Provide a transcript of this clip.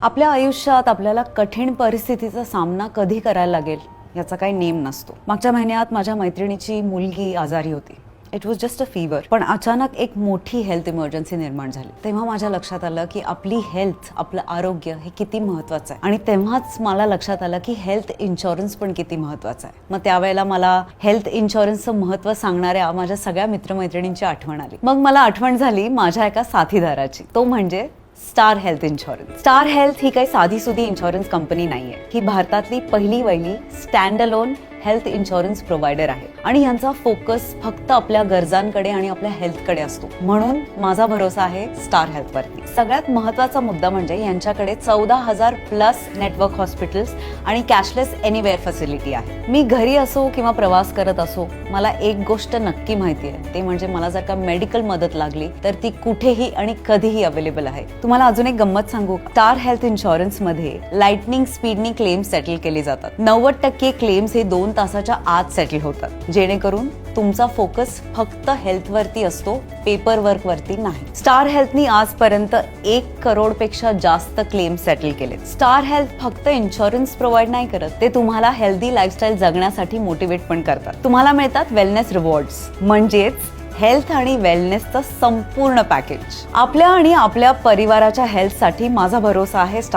आपल्या आयुष्यात आपल्याला कठीण परिस्थितीचा सामना कधी करायला लागेल याचा काही नेम नसतो. मागच्या महिन्यात माझ्या मैत्रिणीची मुलगी आजारी होती. It was just a fever. पण अचानक एक मोठी हेल्थ इमर्जन्सी निर्माण झाली. तेव्हा माझ्या लक्षात आलं की आपली हेल्थ, आपलं आरोग्य हे किती महत्त्वाचं आहे. आणि तेव्हाच मला लक्षात आलं की हेल्थ इन्शुरन्स पण किती महत्त्वाचं आहे. मग त्यावेळेला मला हेल्थ इन्शुरन्सचं महत्त्व सांगणाऱ्या माझ्या सगळ्या मित्रमैत्रिणींची आठवण आली. मग मला आठवण झाली माझ्या एका साथीदाराची. तो म्हणजे star health insurance. Star health ही काही साधीसुधी इन्शुरन्स कंपनी नाहीये. ही भारतातली पहिली वहिली stand alone health insurance provider आहे आणि यांचा फोकस फक्त आपल्या गरजांकडे आणि आपल्या हेल्थकडे असतो. म्हणून माझा भरोसा आहे स्टार हेल्थ वरती. सगळ्यात महत्त्वाचा मुद्दा म्हणजे यांच्याकडे 14,000 प्लस नेटवर्क हॉस्पिटल्स आणि कॅशलेस एनीवेअर फॅसिलिटी आहे. मी घरी असो किंवा प्रवास करत असो, मला एक गोष्ट नक्की माहिती आहे, ते म्हणजे मला जर का मेडिकल मदत लागली तर ती कुठेही आणि कधीही अवेलेबल आहे. तुम्हाला अजून एक गंमत सांगू, स्टार हेल्थ इन्शुरन्स मध्ये लाइटनिंग स्पीडनी क्लेम्स सेटल केले जातात. 90% क्लेम्स हे 2 तासाच्या आत सेटल होतात, जेणेकरून तुमचा फोकस फक्त हेल्थ वरती असतो, पेपर वर्क वरती नाही. स्टार हेल्थनी आजपर्यंत 1 करोडपेक्षा जास्त क्लेम सेटल केले. स्टार हेल्थ फक्त इन्शुरन्स प्रोव्हाइड नाही करत, ते तुम्हाला हेल्दी लाईफस्टाईल जगण्यासाठी मोटिवेट पण करतात. तुम्हाला मिळतात वेलनेस रिवॉर्ड्स, म्हणजेच हेल्थ आणि वेलनेसचं संपूर्ण पॅकेज. आपल्या आणि आपल्या परिवाराच्या हेल्थसाठी माझा भरोसा आहे स्टार